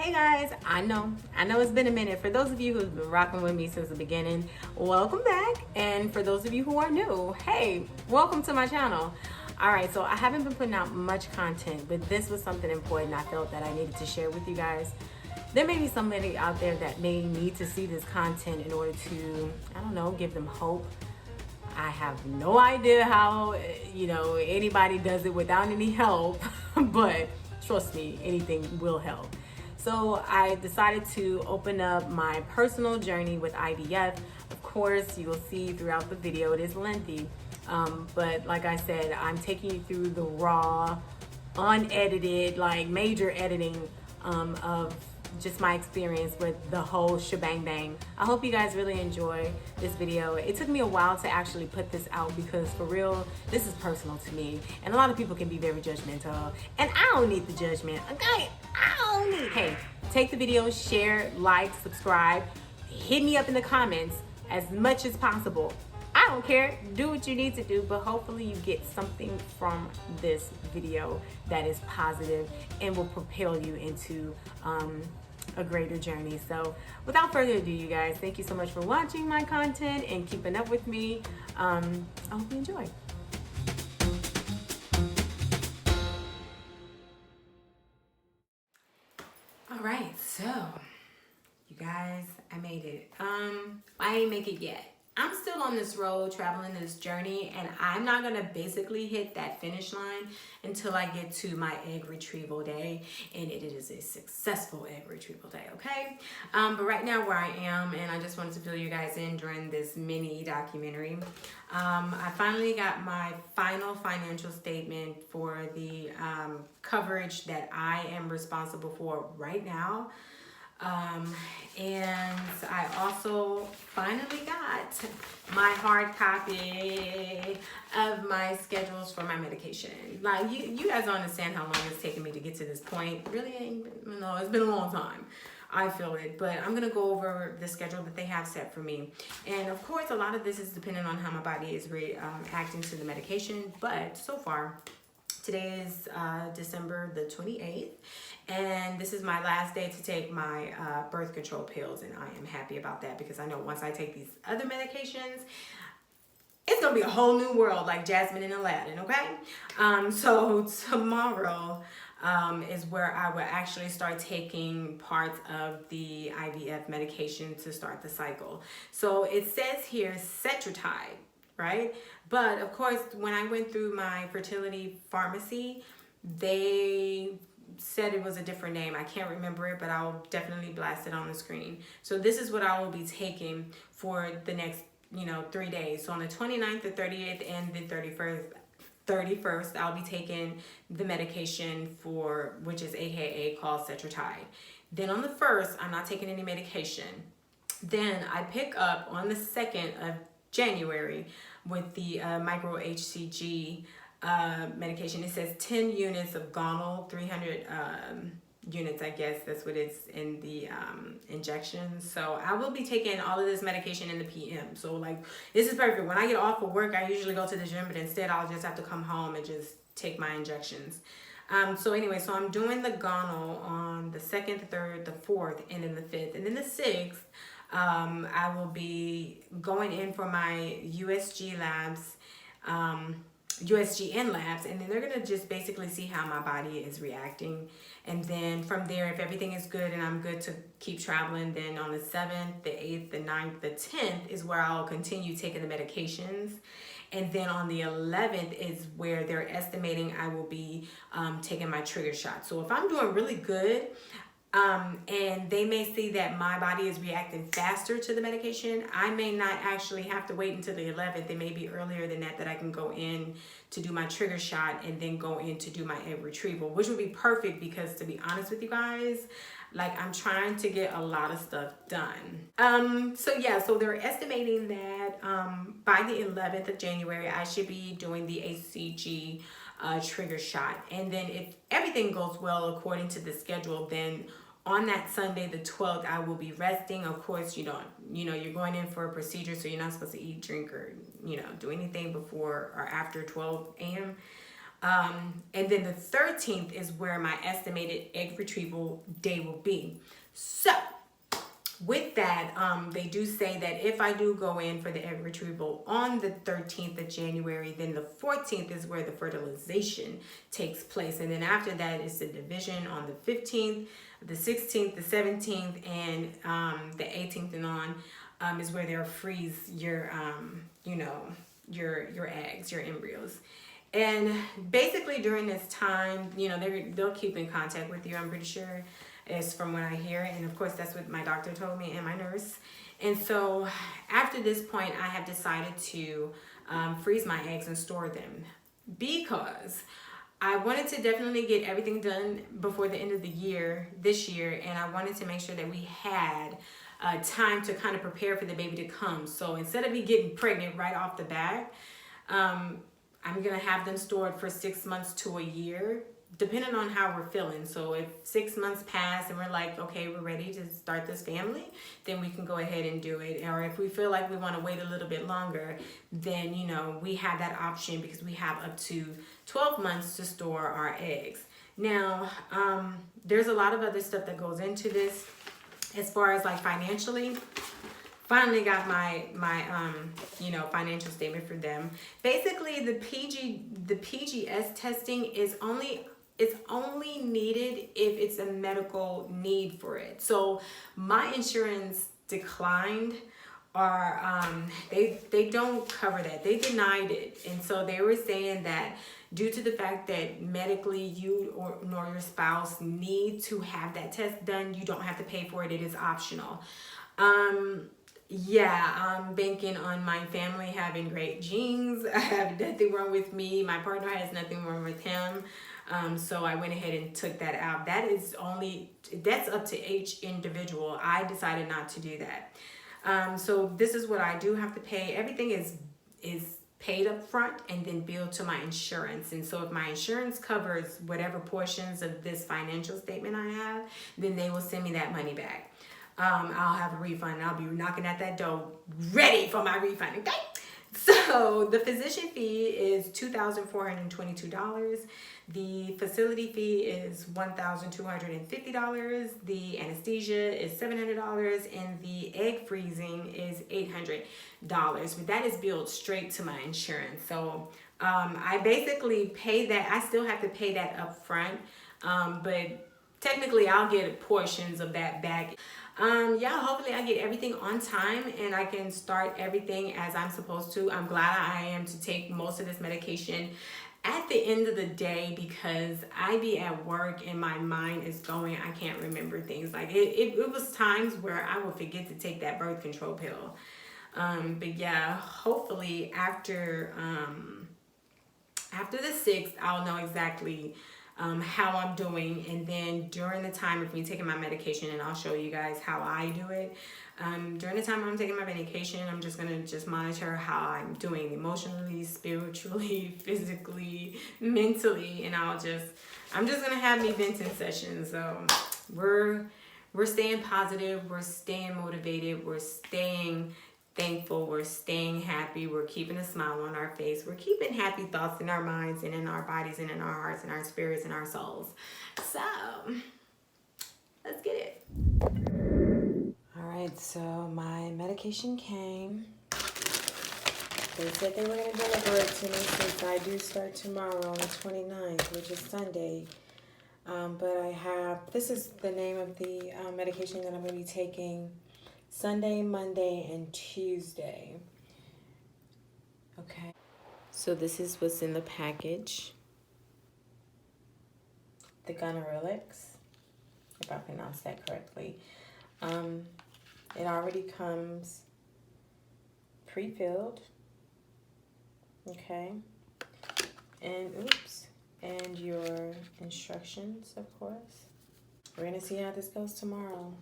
Hey guys, I know it's been a minute. For those of you who've been rocking with me since the beginning, welcome back. And for those of you who are new, hey, welcome to my channel. All right, so I haven't been putting out much content, but this was something important I felt that I needed to share with you guys. There may be somebody out there that may need to see this content in order to, I don't know, give them hope. I have no idea how, anybody does it without any help, but trust me, anything will help. So I decided to open up my personal journey with IVF. Of course, you will see throughout the video, it is lengthy. But like I said, I'm taking you through the raw, unedited, like major editing of just my experience with the whole shebang bang. I hope you guys really enjoy this video. It took me a while to actually put this out because for real, this is personal to me. And a lot of people can be very judgmental. And I don't need the judgment, okay? Hey, take the video, share, like, subscribe, hit me up in the comments as much as possible. I don't care, do what you need to do, but hopefully you get something from this video that is positive and will propel you into a greater journey. So without further ado, you guys, thank you so much for watching my content and keeping up with me. I hope you enjoy. All right, so you guys, I made it. I ain't make it yet. I'm still on this road, traveling this journey, and I'm not gonna basically hit that finish line until I get to my egg retrieval day, and it is a successful egg retrieval day, okay? But right now where I am, and I just wanted to fill you guys in during this mini documentary, I finally got my final financial statement for the coverage that I am responsible for right now. And I also finally got my hard copy of my schedules for my medication. Like you guys don't understand how long it's taken me to get to this point. Really ain't, no, it's been a long time. I feel it, but I'm gonna go over the schedule that they have set for me. And of course, a lot of this is dependent on how my body is reacting to the medication, but so far, today is December the 28th, and this is my last day to take my birth control pills, and I am happy about that because I know once I take these other medications, it's gonna be a whole new world like Jasmine and Aladdin, okay? So tomorrow is where I will actually start taking parts of the IVF medication to start the cycle. So it says here Cetrotide, right? But of course, when I went through my fertility pharmacy, they said it was a different name. I can't remember it, but I'll definitely blast it on the screen. So this is what I will be taking for the next, 3 days. So on the 29th, the 30th, and the 31st, I'll be taking the medication which is AKA called Cetrotide. Then on the 1st, I'm not taking any medication. Then I pick up on the 2nd of January with the micro HCG medication. It says 10 units of gonal, 300 units, I guess that's what it's in the injections. So I will be taking all of this medication in the PM. So like, this is perfect. When I get off of work, I usually go to the gym, but instead I'll just have to come home and just take my injections. So anyway, so I'm doing the gonal on the 2nd, the 3rd, the 4th, and then the 5th. And then the 6th, I will be going in for my USG labs, USGN labs, and then they're gonna just basically see how my body is reacting. And then from there, if everything is good and I'm good to keep traveling, then on the 7th, the 8th, the 9th, the 10th is where I'll continue taking the medications. And then on the 11th is where they're estimating I will be taking my trigger shot. So if I'm doing really good, and they may see that my body is reacting faster to the medication, I may not actually have to wait until the 11th. It may be earlier than that I can go in to do my trigger shot and then go in to do my egg retrieval, which would be perfect because, to be honest with you guys, like, I'm trying to get a lot of stuff done. So they're estimating that by the 11th of January, I should be doing the HCG trigger shot. And then if everything goes well according to the schedule, then on that Sunday, the 12th, I will be resting. Of course, you're going in for a procedure, so you're not supposed to eat, drink, or, do anything before or after 12 a.m. And then the 13th is where my estimated egg retrieval day will be. So with that, they do say that if I do go in for the egg retrieval on the 13th of January, then the 14th is where the fertilization takes place. And then after that is the division on the 15th, the 16th, the 17th, and the 18th and on is where they'll freeze your, your eggs, your embryos. And basically during this time, they'll keep in contact with you, I'm pretty sure, is from what I hear. And of course, that's what my doctor told me and my nurse. And so after this point, I have decided to freeze my eggs and store them because I wanted to definitely get everything done before the end of the year, this year. And I wanted to make sure that we had time to kind of prepare for the baby to come. So instead of me getting pregnant right off the bat, I'm going to have them stored for 6 months to a year, depending on how we're feeling. So if 6 months pass and we're like, okay, we're ready to start this family, then we can go ahead and do it. Or if we feel like we want to wait a little bit longer, then, we have that option because we have up to 12 months to store our eggs. Now, there's a lot of other stuff that goes into this as far as like financially. Finally got my financial statement for them. Basically, the PGS testing is only needed if it's a medical need for it. So my insurance declined, or they don't cover that. They denied it, and so they were saying that due to the fact that medically you nor your spouse need to have that test done, you don't have to pay for it. It is optional. Yeah, I'm banking on my family having great genes. I have nothing wrong with me. My partner has nothing wrong with him. So I went ahead and took that out. That's up to each individual. I decided not to do that. So this is what I do have to pay. Everything is paid up front and then billed to my insurance. And so if my insurance covers whatever portions of this financial statement I have, then they will send me that money back. I'll have a refund. I'll be knocking at that door ready for my refund. Okay. So the physician fee is $2,422. The facility fee is $1,250. The anesthesia is $700, and the egg freezing is $800. But that is billed straight to my insurance. So I basically pay that. I still have to pay that up front, but technically I'll get portions of that back. Hopefully I get everything on time and I can start everything as I'm supposed to. I'm glad I am to take most of this medication at the end of the day because I be at work and my mind is going, I can't remember things. Like it was times where I would forget to take that birth control pill. But yeah, hopefully after the 6th, I'll know exactly how I'm doing, and then during the time of me taking my medication, and I'll show you guys how I do it. During the time I'm taking my medication, I'm just gonna monitor how I'm doing emotionally, spiritually, physically, mentally, and I'm just gonna have me venting sessions. So we're staying positive, we're staying motivated, we're staying thankful, we're staying happy, we're keeping a smile on our face, we're keeping happy thoughts in our minds and in our bodies and in our hearts and our spirits and our souls. So let's get it. All right, so my medication came. They said they were going to deliver it to me since I do start tomorrow on the 29th, which is Sunday. But this is the name of the medication that I'm going to be taking Sunday, Monday, and Tuesday. Okay. So this is what's in the package. The Gonorrhelix, if I pronounced that correctly. It already comes pre-filled. Okay. And your instructions, of course. We're going to see how this goes tomorrow.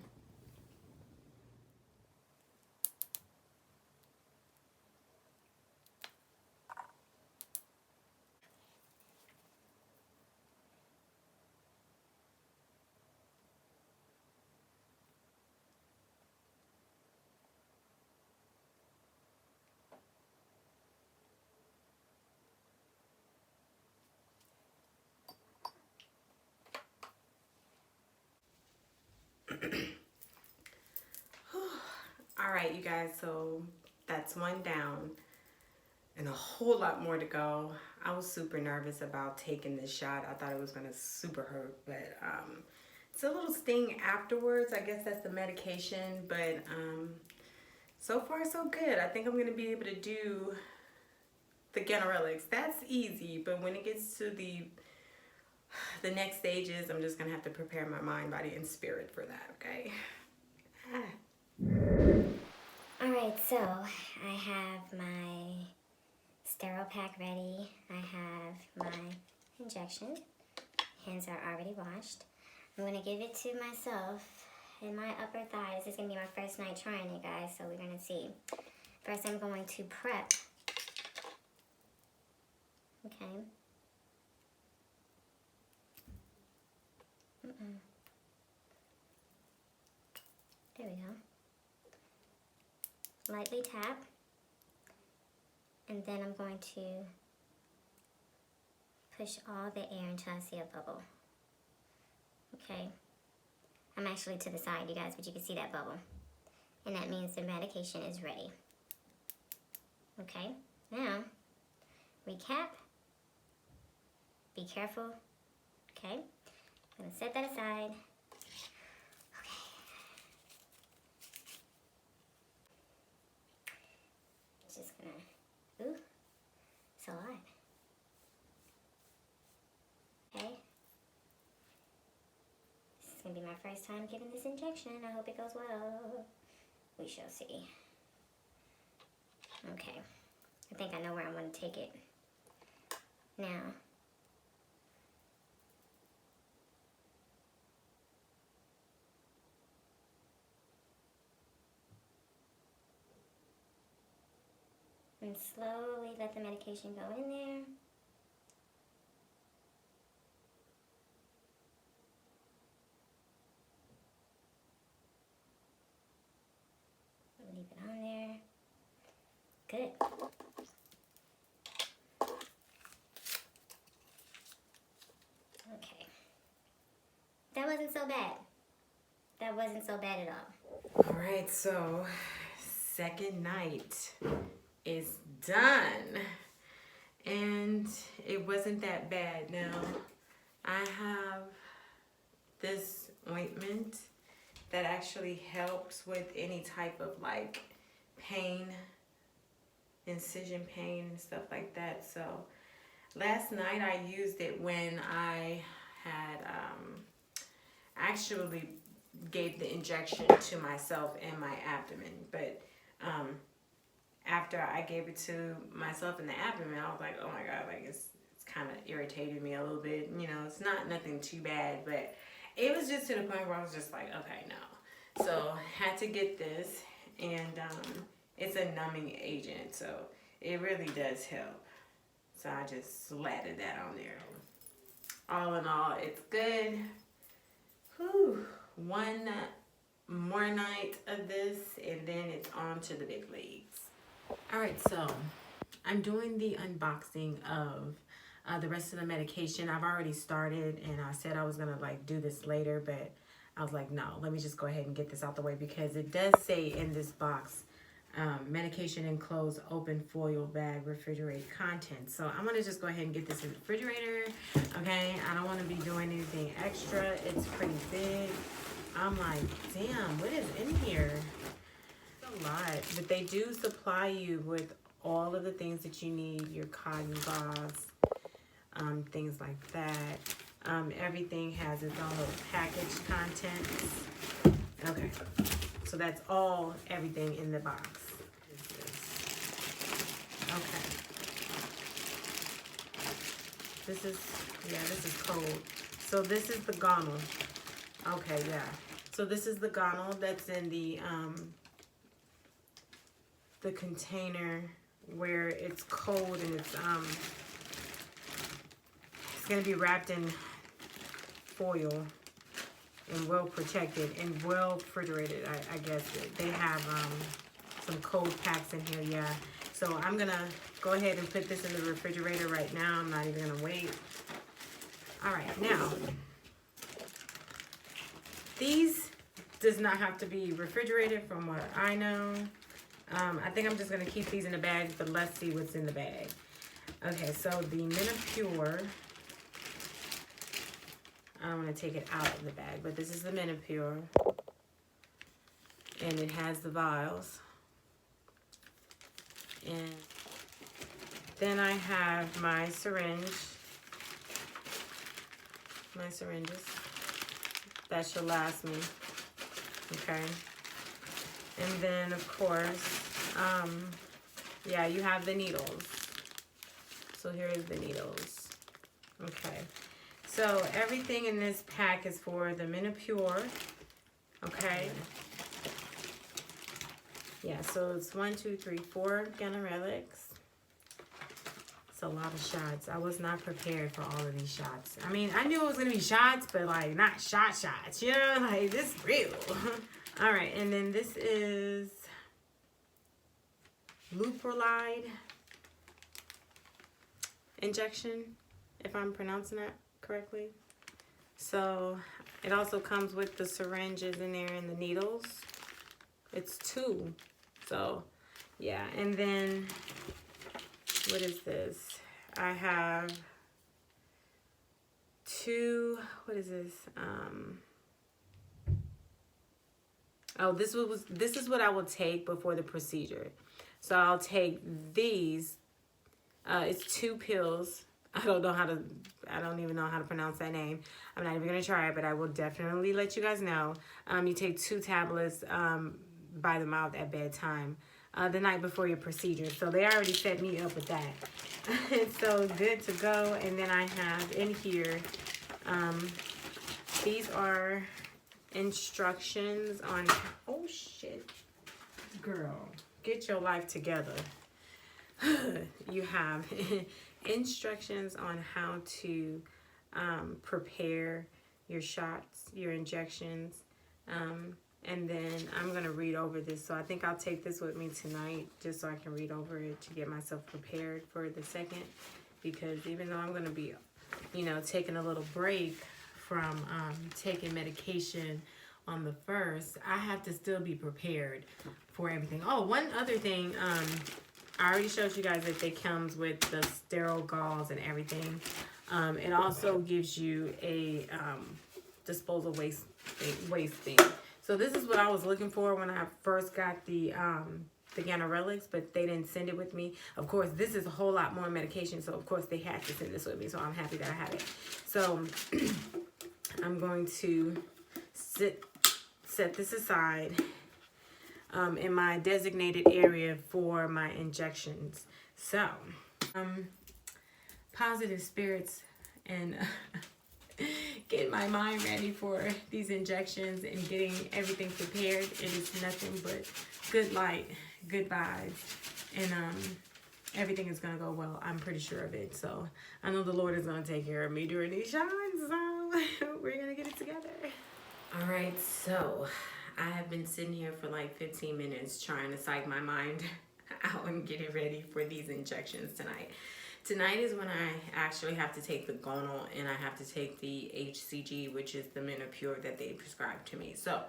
right, you guys, so that's one down and a whole lot more to go. I was super nervous about taking this shot. I thought it was gonna super hurt, but it's a little sting afterwards. I guess that's the medication, but so far so good. I think I'm gonna be able to do the ganirelix. That's easy, but when it gets to the next stages, I'm just gonna have to prepare my mind, body, and spirit for that, okay? Alright, so I have my sterile pack ready. I have my injection. Hands are already washed. I'm going to give it to myself in my upper thigh. This is going to be my first night trying it, guys, so we're going to see. First, I'm going to prep. Okay. There we go. Lightly tap, and then I'm going to push all the air until I see a bubble. Okay, I'm actually to the side, you guys, but you can see that bubble, and that means the medication is ready. Okay, now recap. Be careful. Okay, I'm gonna set that aside. Just gonna, ooh, it's a lot. Okay. This is gonna be my first time giving this injection. I hope it goes well. We shall see. Okay. I think I know where I'm gonna take it. Now, and slowly let the medication go in there. Leave it on there. Good. Okay. That wasn't so bad. That wasn't so bad at all. All right, so second night is done, and it wasn't that bad. Now I have this ointment that actually helps with any type of like pain, incision pain and stuff like that. So last night I used it when I had actually gave the injection to myself in my abdomen, but after I gave it to myself in the abdomen, I was like, oh my God, like it's kind of irritated me a little bit. You know, it's not nothing too bad, but it was just to the point where I was just like, okay, no. So had to get this, and it's a numbing agent, so it really does help. So I just slathered that on there. All in all, it's good. Whew. One more night of this, and then it's on to the big leagues. All right, so I'm doing the unboxing of the rest of the medication. I've already started, and I said I was gonna like do this later, but I was like, no, let me just go ahead and get this out the way, because it does say in this box, medication enclosed open foil bag, refrigerate contents. So I'm gonna just go ahead and get this in the refrigerator. Okay, I don't want to be doing anything extra. It's pretty big. I'm like, damn, what is in here? It's a lot, but they do supply you with all of the things that you need, your cotton gauze, things like that. Everything has its own little package contents. Okay, so that's all, everything in the box. Okay. This is cold. So this is the gunnel. Okay, yeah. So this is the gunnel that's in the container where it's cold, and it's gonna be wrapped in foil and well protected and well refrigerated. I guess they have some cold packs in here, yeah. So I'm gonna go ahead and put this in the refrigerator right now. I'm not even gonna wait. All right, now these does not have to be refrigerated from what I know. I think I'm just going to keep these in the bag, but let's see what's in the bag. Okay, so the Menopure, I don't want to take it out of the bag, but this is the Menopure. And it has the vials. And then I have my syringes. That should last me. Okay. And then, of course, yeah, you have the needles. So here is the needles. Okay. So everything in this pack is for the Menopure. Okay. Yeah, so it's 1, 2, 3, 4 Ganirelix. It's a lot of shots. I was not prepared for all of these shots. I mean, I knew it was going to be shots, but like not shots, you know? Like, this is real. All right, and then this is Leuprolide injection, if I'm pronouncing that correctly. So it also comes with the syringes in there and the needles. It's 2. So yeah, and then what is this? I have 2, what is this? Oh, this is what I will take before the procedure. So I'll take these. It's 2 pills. I don't even know how to pronounce that name. I'm not even gonna try it, but I will definitely let you guys know. You take 2 tablets by the mouth at bedtime the night before your procedure. So they already set me up with that. It's so good to go. And then I have in here, these are instructions on, oh shit, girl, get your life together. You have instructions on how to prepare your shots, your injections, and then I'm going to read over this. So I think I'll take this with me tonight just so I can read over it to get myself prepared for the second, because even though I'm going to be, you know, taking a little break from taking medication on the first, I have to still be prepared for everything. Oh, one other thing, I already showed you guys that it comes with the sterile gauze and everything. It also gives you a disposal waste thing. So this is what I was looking for when I first got the Ganirelix, but they didn't send it with me. Of course, this is a whole lot more medication, so of course they had to send this with me, so I'm happy that I have it. So I'm going to set this aside in my designated area for my injections. So, positive spirits and getting my mind ready for these injections and getting everything prepared. It is nothing but good light, good vibes, and everything is gonna go well. I'm pretty sure of it. So I know the Lord is gonna take care of me during these shots. So we're gonna get it together. All right, so I have been sitting here for like 15 minutes trying to psych my mind out and get it ready for these injections tonight. Tonight is when I actually have to take the gonal and I have to take the HCG, which is the Menopure that they prescribed to me. So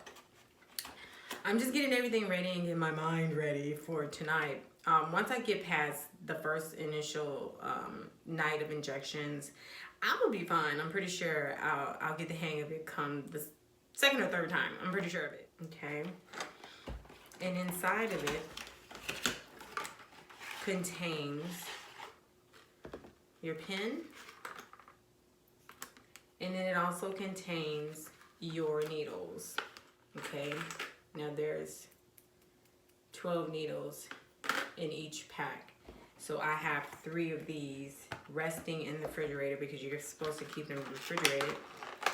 I'm just getting everything ready and getting my mind ready for tonight. Once I get past the first initial night of injections, I'm gonna be fine. I'm pretty sure I'll get the hang of it come the second or third time. I'm pretty sure of it. Okay. And inside of it contains your pen, and then it also contains your needles. Okay, now there's 12 needles in each pack, so I have 3 of these resting in the refrigerator because you're supposed to keep them refrigerated.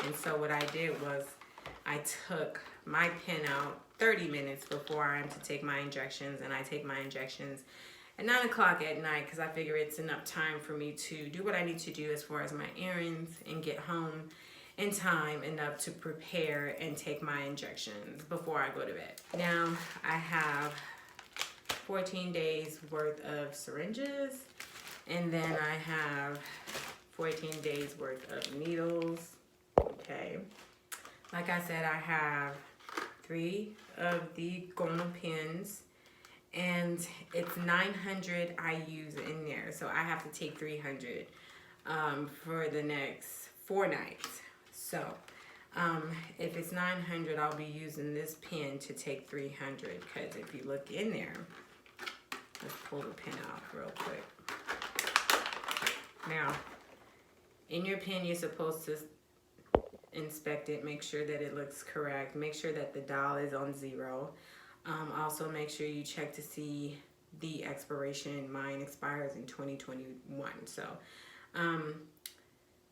And so what I did was I took my pen out 30 minutes before I am to take my injections, and I take my injections at 9 o'clock at night because I figure it's enough time for me to do what I need to do as far as my errands and get home in time enough to prepare and take my injections before I go to bed. Now I have 14 days worth of syringes, and then I have 14 days worth of needles. Okay. Like I said, I have 3 of the Gonal pens, and it's 900 IUs in there. So I have to take 300 for the next 4 nights. So if it's 900, I'll be using this pen to take 300, because if you look in there, let's pull the pen out real quick. Now, in your pen, you're supposed to inspect it, make sure that it looks correct, make sure that the dial is on 0. Also, make sure you check to see the expiration. Mine expires in 2021. So,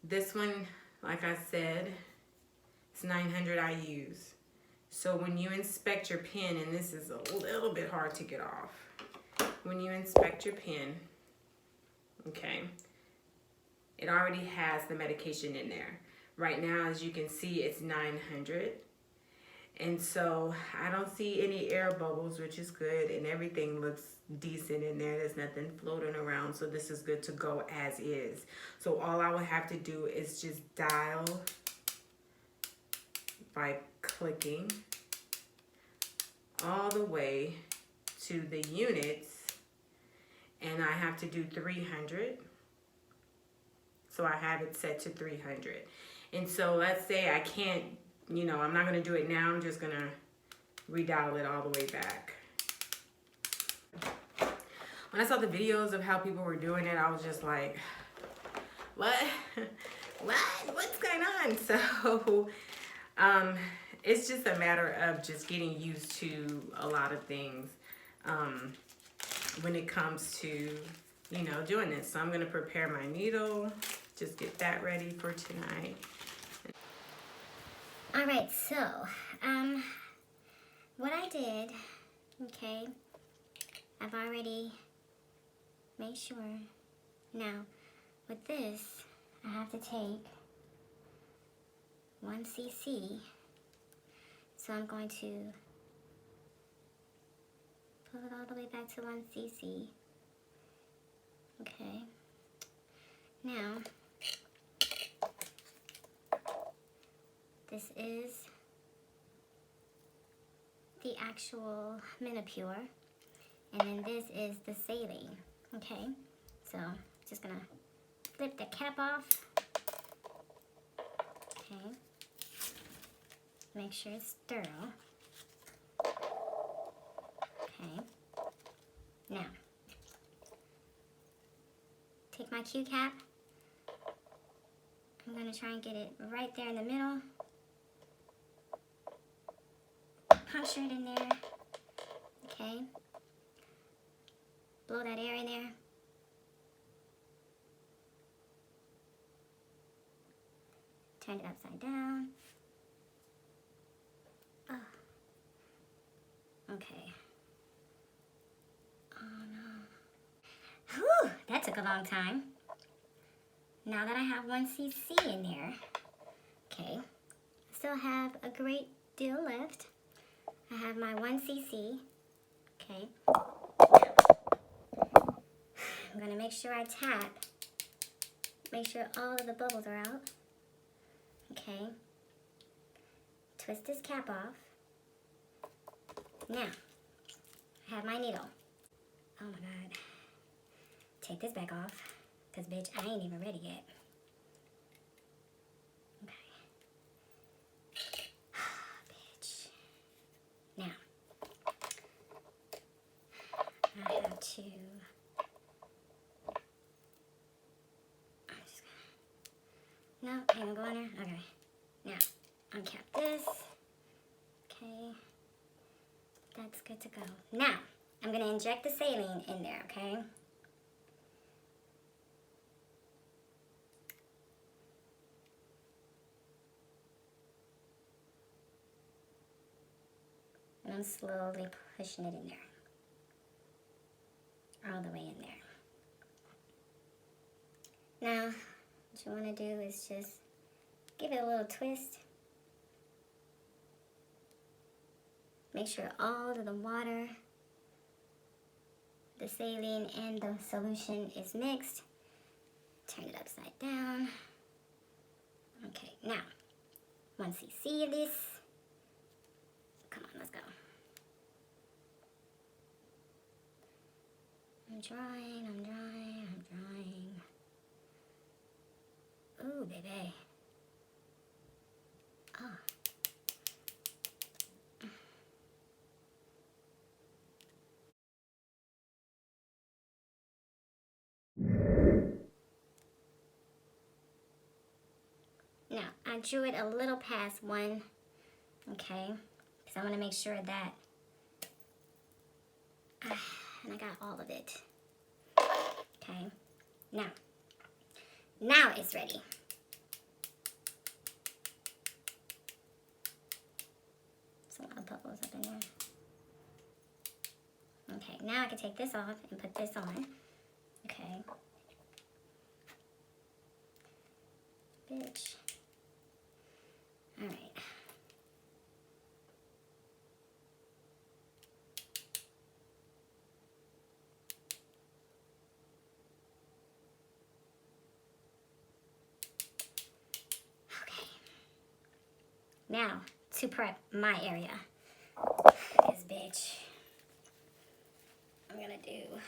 this one, like I said, it's 900 IUs. So when you inspect your pen, and this is a little bit hard to get off, when you inspect your pen, okay, it already has the medication in there. Right now, as you can see, it's 900. And so I don't see any air bubbles, which is good, and everything looks decent in there. There's nothing floating around, so this is good to go as is. So all I would have to do is just dial by clicking all the way to the units, and I have to do 300. So I have it set to 300. And so let's say I can't, you know, I'm not going to do it now. I'm just going to redial it all the way back. When I saw the videos of how people were doing it, I was just like, what? What's going on? So it's just a matter of just getting used to a lot of things when it comes to, you know, doing this. So I'm going to prepare my needle, just get that ready for tonight. All right, so what I did, okay, I've already made sure. Now, with this, I have to take 1 cc. So I'm going to pull it all the way back to 1 cc. Okay. Now, this is the actual Menopure, and then this is the saline. Okay, so just gonna flip the cap off. Okay, make sure it's sterile. Okay, now take my Q cap. I'm gonna try and get it right there in the middle. Puncture it in there. Okay. Blow that air in there. Turn it upside down. Oh. Okay. Oh no. Whew, that took a long time. Now that I have 1 cc in there, okay, I still have a great deal left. I have my 1 cc, okay. I'm gonna make sure I tap, make sure all of the bubbles are out, okay. Twist this cap off. Now, I have my needle. Oh my God. Take this back off, because bitch, I ain't even ready yet. Now, I have to, no, ain't gonna go in there? Okay. Now, uncap this. Okay. That's good to go. Now, I'm gonna inject the saline in there, okay? And I'm slowly pushing it in there. All the way in there. Now, what you want to do is just give it a little twist. Make sure all of the water, the saline, and the solution is mixed. Turn it upside down. Okay, now, 1 cc of this. Come on. drying, I'm drying, I'm drying. Ooh, baby. Oh. Now, I drew it a little past 1, okay? Because I want to make sure that, and I got all of it. Okay, now it's ready. There's a lot of bubbles up in there. Okay, now I can take this off and put this on. Okay. Bitch. All right. Okay. Now, to prep my area. This bitch. I'm gonna do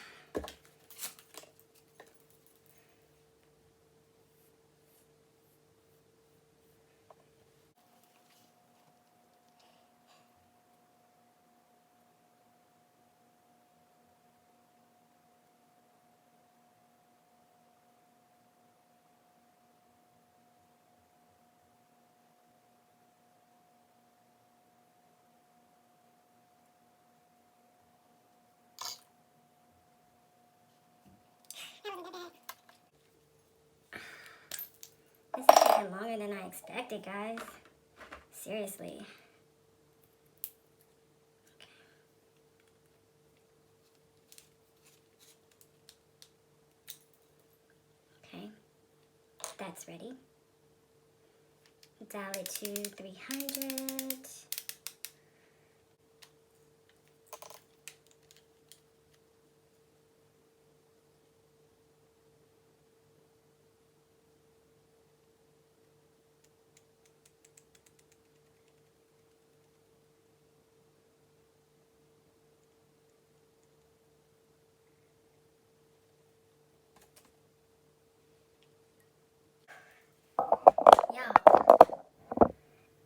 this is taking longer than I expected, guys. Seriously. Okay. That's ready. Dial it to 300.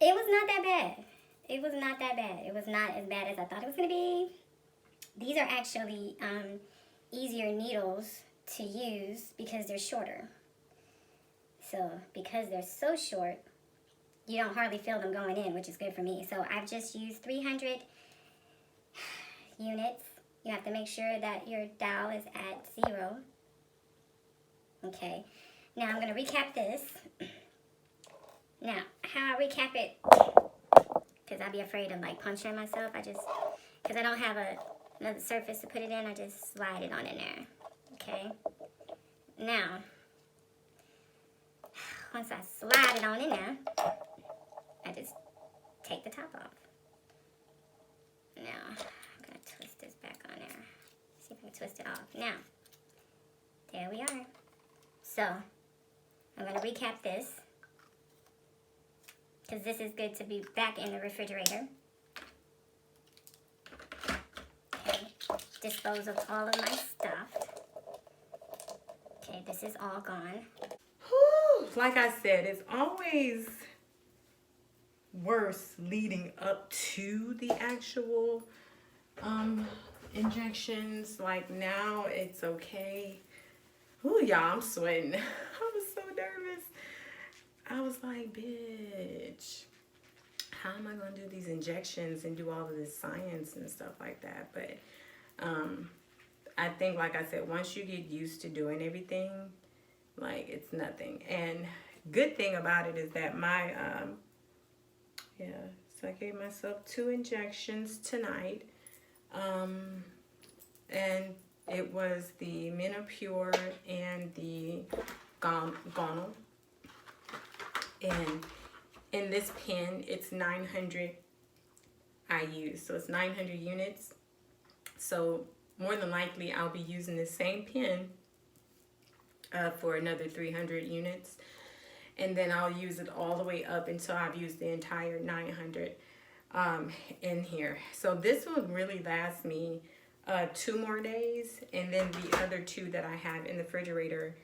It was not that bad. It was not that bad. It was not as bad as I thought it was going to be. These are actually easier needles to use because they're shorter. So because they're so short, you don't hardly feel them going in, which is good for me. So I've just used 300 units. You have to make sure that your dial is at 0. Okay. Now I'm going to recap this. Now, how I recap it, because I'd be afraid of like puncturing myself, because I don't have another surface to put it in, I just slide it on in there, okay? Now, once I slide it on in there, I just take the top off. Now, I'm going to twist this back on there. See if I can twist it off. Now, there we are. So, I'm going to recap this, because this is good to be back in the refrigerator. Okay, dispose of all of my stuff. Okay, this is all gone. Whew, like I said, it's always worse leading up to the actual injections. Like now it's okay. Ooh, y'all, I'm sweating. I was so nervous. I was like, bitch, how am I going to do these injections and do all of this science and stuff like that? But I think, like I said, once you get used to doing everything, like, it's nothing. And good thing about it is that my, so I gave myself 2 injections tonight. And it was the Menopure and the Gonal. And in this pen, it's 900 IUs. So it's 900 units. So more than likely, I'll be using the same pen for another 300 units. And then I'll use it all the way up until I've used the entire 900 in here. So this will really last me 2 more days, and then the other 2 that I have in the refrigerator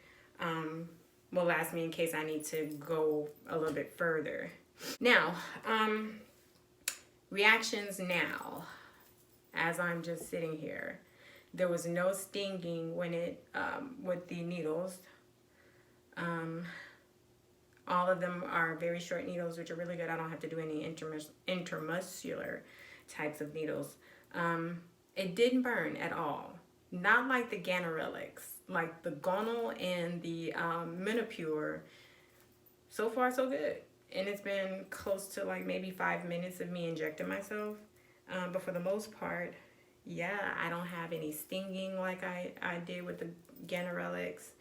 will last me in case I need to go a little bit further. Now, reactions now, as I'm just sitting here. There was no stinging when it with the needles. All of them are very short needles, which are really good. I don't have to do any intramuscular types of needles. It didn't burn at all. Not like the ganirelix, like the gonal and the menopur. So far, so good. And it's been close to like maybe 5 minutes of me injecting myself. But for the most part, yeah, I don't have any stinging like I did with the ganirelix.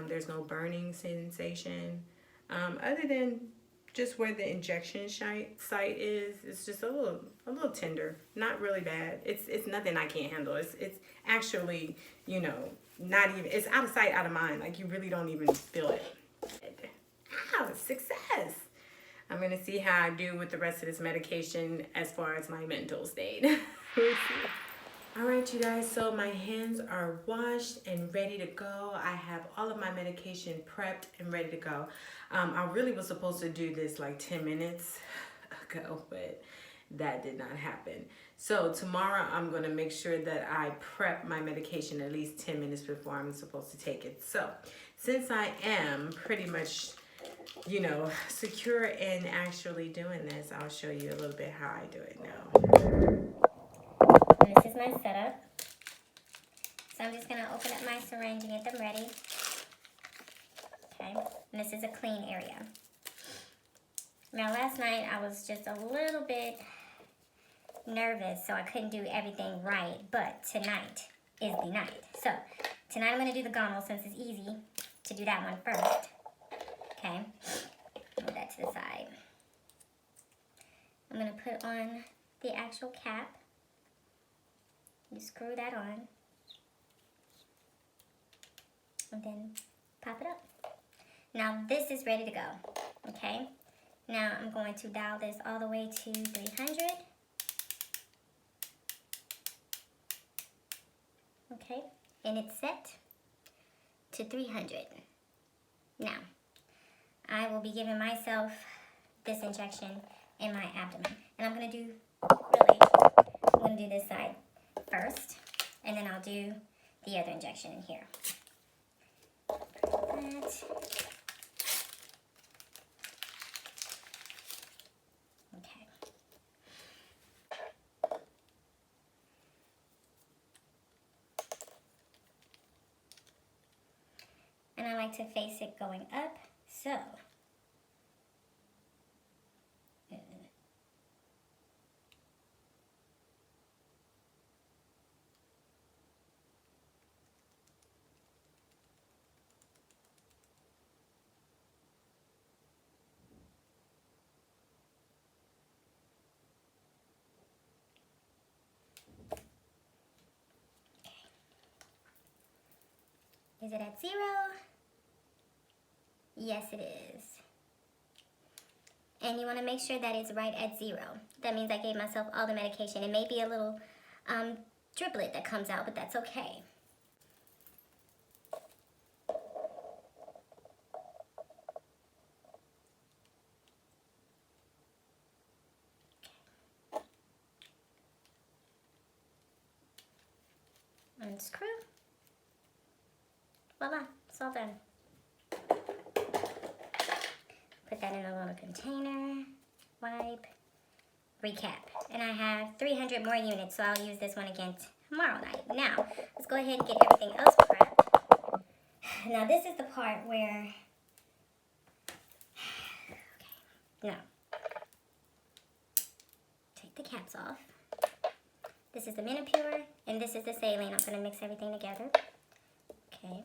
There's no burning sensation. Other than just where the injection site is, it's just a little tender. Not really bad. It's nothing I can't handle. It's actually, you know, not even, it's out of sight, out of mind. Like you really don't even feel it. Wow, success. I'm gonna see how I do with the rest of this medication as far as my mental state. All right, you guys, so my hands are washed and ready to go. I have all of my medication prepped and ready to go. I really was supposed to do this like 10 minutes ago, but that did not happen. So tomorrow I'm gonna make sure that I prep my medication at least 10 minutes before I'm supposed to take it. So since I am pretty much, you know, secure in actually doing this, I'll show you a little bit how I do it now. This is my setup. So I'm just going to open up my syringe and get them ready. Okay, and this is a clean area. Now last night I was just a little bit nervous, so I couldn't do everything right, but tonight is the night. So tonight I'm going to do the gonal since it's easy to do that one first. Okay, move that to the side. I'm going to put on the actual cap. You screw that on, and then pop it up. Now this is ready to go, okay? Now I'm going to dial this all the way to 300. Okay, and it's set to 300. Now, I will be giving myself this injection in my abdomen. And I'm going to do, I'm going to do this side first, and then I'll do the other injection in here. That. Okay. And I like to face it going up, so. Is it at 0? Yes, it is. And you want to make sure that it's right at 0. That means I gave myself all the medication. It may be a little driblet that comes out, but that's okay. Unscrew. Voila, it's all done. Put that in a little container, wipe, recap. And I have 300 more units, so I'll use this one again tomorrow night. Now, let's go ahead and get everything else prepped. Now, this is the part where, okay, now, take the caps off. This is the Menopur, and this is the saline. I'm going to mix everything together. Okay.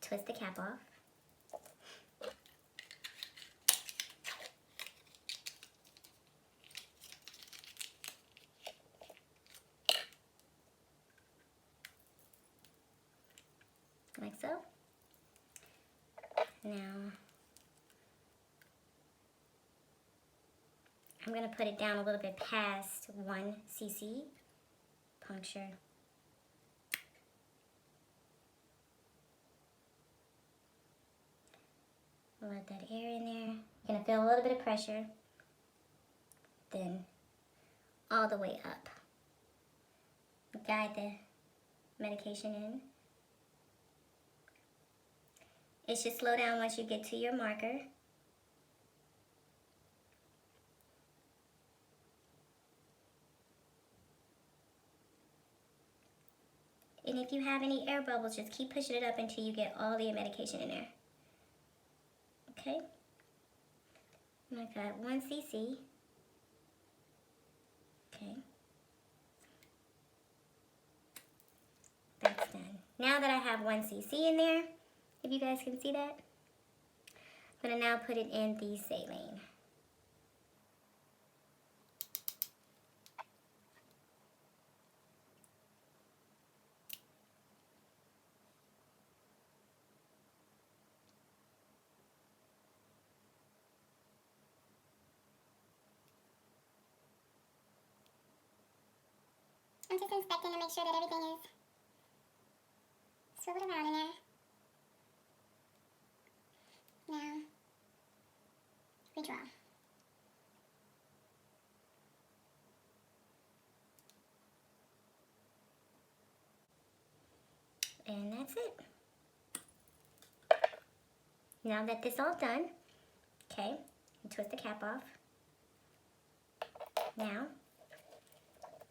Twist the cap off. Like so. Now, I'm going to put it down a little bit past 1 cc. Puncture. Let that air in there. You're going to feel a little bit of pressure. Then all the way up. Guide the medication in. It should slow down once you get to your marker. And if you have any air bubbles, just keep pushing it up until you get all the medication in there. Okay? And I got 1 cc. Okay. That's done. Now that I have 1 cc in there, if you guys can see that, I'm going to now put it in the saline. I'm just inspecting to make sure that everything is swiveled around in there. Now, redraw. And that's it. Now that this all done, okay, you twist the cap off. Now,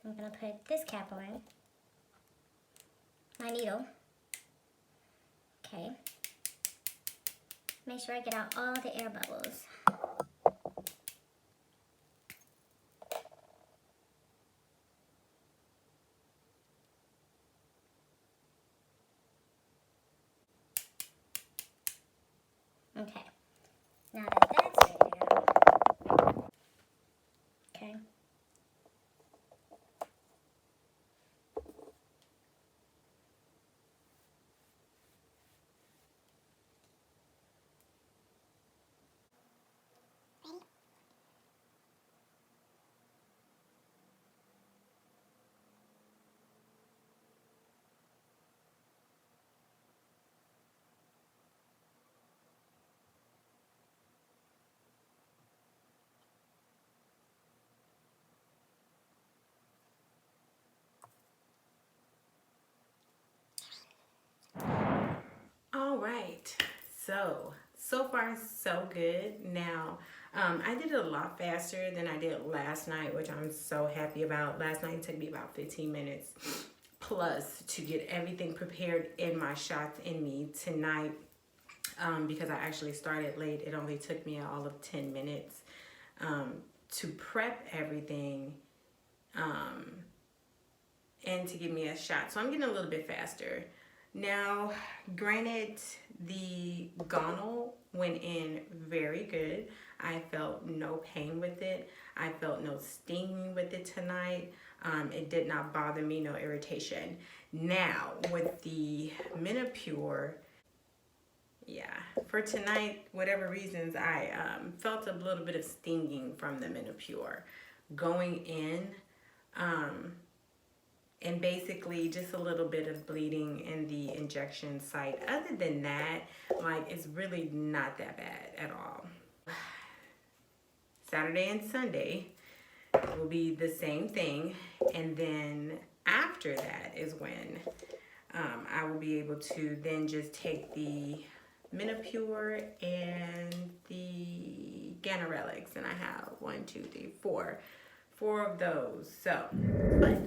I'm going to put this cap on, my needle, okay. Make sure I get out all the air bubbles. Okay, now that that's ready to go, okay. All right, so far so good. Now, I did it a lot faster than I did last night, which I'm so happy about. Last night it took me about 15 minutes plus to get everything prepared in my shots in me. Tonight, because I actually started late, it only took me all of 10 minutes to prep everything and to give me a shot. So I'm getting a little bit faster. Now, granted, the gonal went in very good. I felt no pain with it. I felt no stinging with it tonight. It did not bother me, no irritation. Now, with the Menopur, yeah, for tonight, whatever reasons, I felt a little bit of stinging from the Menopur going in. And basically just a little bit of bleeding in the injection site. Other than that, like, it's really not that bad at all. Saturday and Sunday will be the same thing. And then after that is when I will be able to then just take the Menopur and the Ganirelix. And I have 4 of those. So, but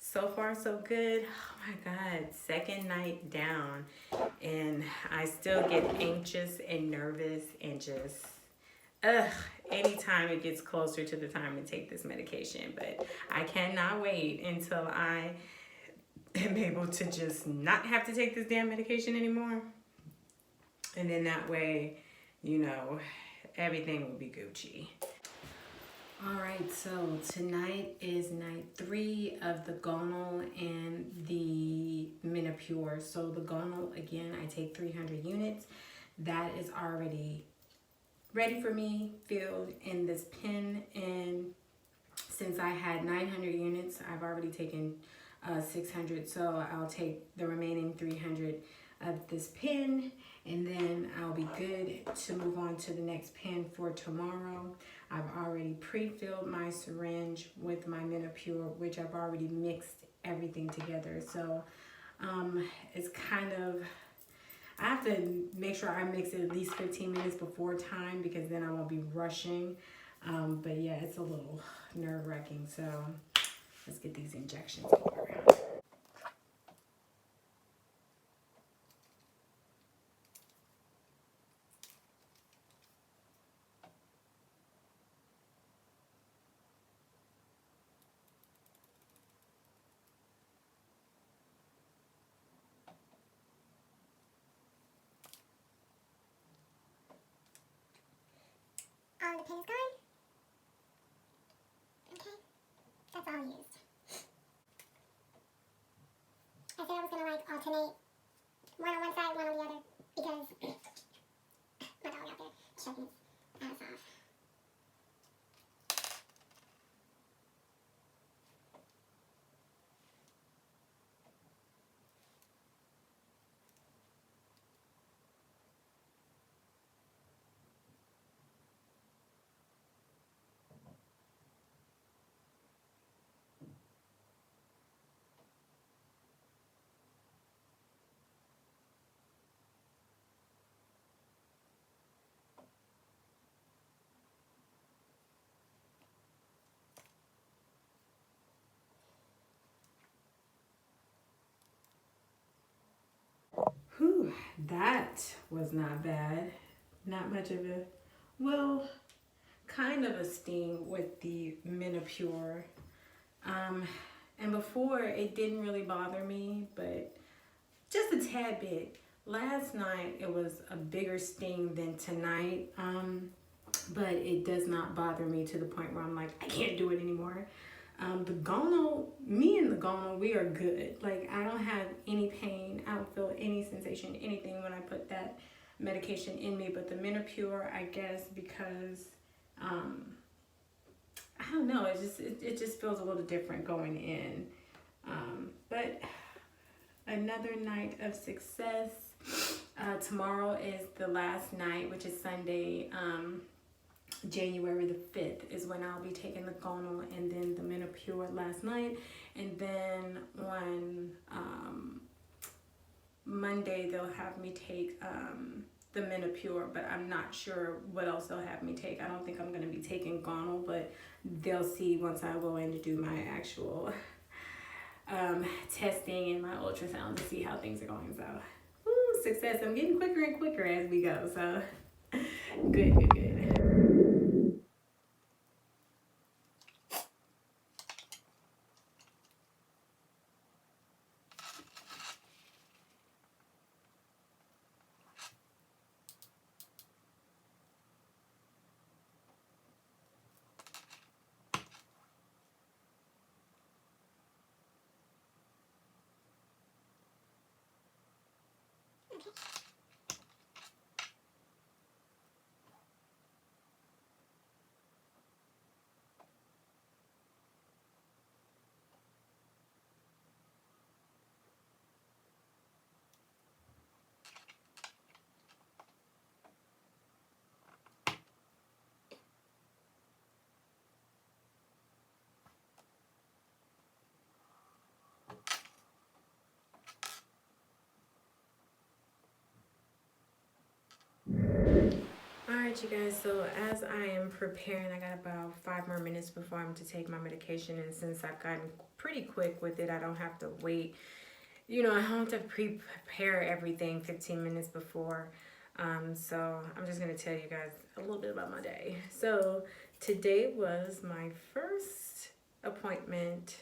so far so good. Oh my God, second night down and I still get anxious and nervous and just anytime it gets closer to the time to take this medication. But I cannot wait until I am able to just not have to take this damn medication anymore. And then that way, you know, everything will be Gucci. All right, so tonight is night 3 of the gonal and the Menopur. So the gonal, again, I take 300 units. that is already ready for me, filled in this pen. And since I had 900 units, I've already taken 600, so I'll take the remaining 300 of this pen, and then I'll be good to move on to the next pen for tomorrow. I've already pre-filled my syringe with my Menopure, which I've already mixed everything together. So it's kind of, I have to make sure I mix it at least 15 minutes before time, because then I won't be rushing. But yeah, it's a little nerve-wracking. So let's get these injections over. The pen is gone. Okay, that's all used. I said I was gonna like alternate one on one side, one on the other, because my dog out there checking his ass off. Whew, that was not bad. Not much of a, well, kind of a sting with the Menopure. And before, it didn't really bother me, but just a tad bit. Last night, it was a bigger sting than tonight. But it does not bother me to the point where I'm like, I can't do it anymore. The gonal, me and the gonal, we are good. Like, I don't have any pain. I don't feel any sensation, anything when I put that medication in me. But the Menopure, I guess, because, I don't know, it just feels a little different going in. But another night of success. Tomorrow is the last night, which is Sunday. January the 5th is when I'll be taking the gonal and then the Menopure last night. And then on Monday, they'll have me take the Menopure, but I'm not sure what else they'll have me take. I don't think I'm going to be taking gonal, but they'll see once I go in to do my actual testing and my ultrasound to see how things are going. So, woo, success. I'm getting quicker and quicker as we go. So, good, good, good. Alright, you guys, so as I am preparing, I got about 5 more minutes before I'm to take my medication, and since I've gotten pretty quick with it, I don't have to wait. You know, I don't have to prepare everything 15 minutes before. So I'm just going to tell you guys a little bit about my day. So today was my first appointment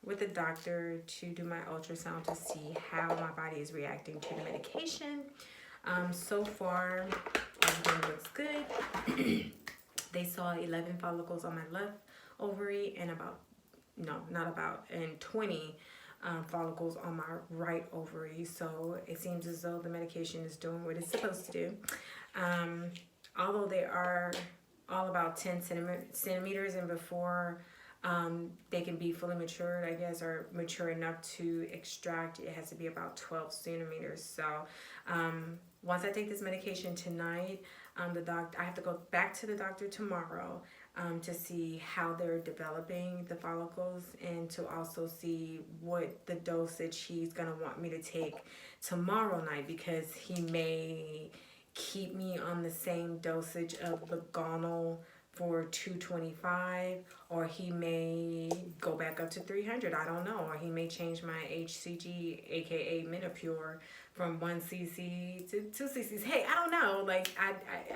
with the doctor to do my ultrasound to see how my body is reacting to the medication. So far, everything looks good. They saw 11 follicles on my left ovary and and 20 follicles on my right ovary. So it seems as though the medication is doing what it's supposed to do. Although they are all about 10 centimeters and before they can be fully matured, I guess, or mature enough to extract, it has to be about 12 centimeters. So once I take this medication tonight, I have to go back to the doctor tomorrow to see how they're developing the follicles and to also see what the dosage he's going to want me to take tomorrow night, because he may keep me on the same dosage of the gonal for 225, or he may go back up to 300. I don't know. Or he may change my HCG, aka Menopure, from 1 cc to 2 cc's. Hey, I don't know. Like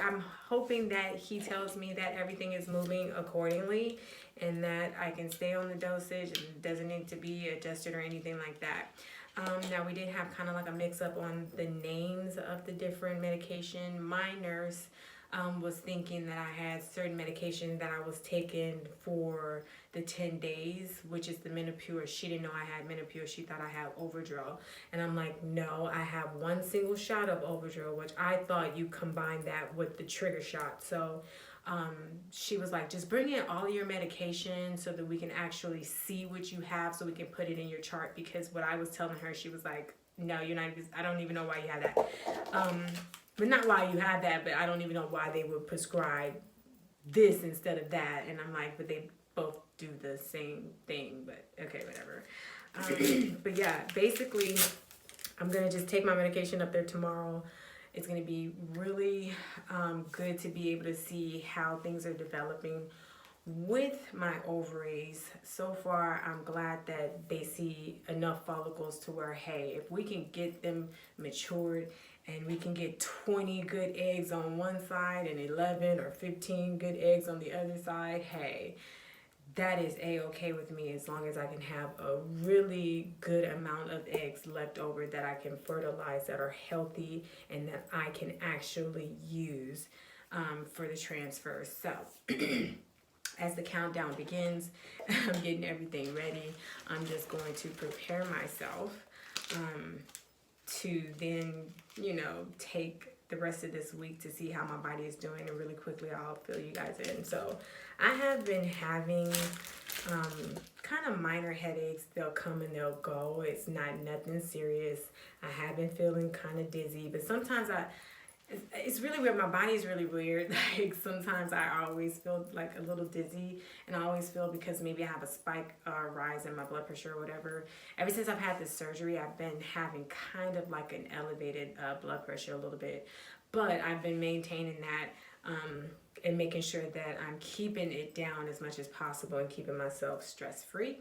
I'm hoping that he tells me that everything is moving accordingly and that I can stay on the dosage and it doesn't need to be adjusted or anything like that. Now we did have kind of like a mix up on the names of the different medication. My nurse was thinking that I had certain medication that I was taking for the 10 days, which is the Menopure. She didn't know I had Menopure. She thought I had Overdrol. And I'm like, no, I have one single shot of Overdrol, which I thought you combined that with the trigger shot. So she was like, just bring in all your medication so that we can actually see what you have so we can put it in your chart. Because what I was telling her, she was like, no, you're not, I don't even know why you have that. But not why you have that, but I don't even know why they would prescribe this instead of that. And I'm like, but they both do the same thing, but okay, whatever. But yeah, basically, I'm going to just take my medication up there tomorrow. It's going to be really good to be able to see how things are developing with my ovaries. So far, I'm glad that they see enough follicles to where, hey, if we can get them matured and we can get 20 good eggs on one side and 11 or 15 good eggs on the other side, hey, that is a-okay with me, as long as I can have a really good amount of eggs left over that I can fertilize, that are healthy, and that I can actually use for the transfer. So as the countdown begins, I'm getting everything ready. I'm just going to prepare myself to then, take the rest of this week to see how my body is doing, and really quickly I'll fill you guys in. So I have been having kind of minor headaches. They'll come and they'll go. It's not nothing serious. I have been feeling kind of dizzy, but sometimes it's really weird. My body is really weird. Like sometimes I always feel like a little dizzy, and I always feel because maybe I have a spike or rise in my blood pressure or whatever. Ever since I've had this surgery, I've been having kind of like an elevated blood pressure a little bit, but I've been maintaining that and making sure that I'm keeping it down as much as possible and keeping myself stress-free.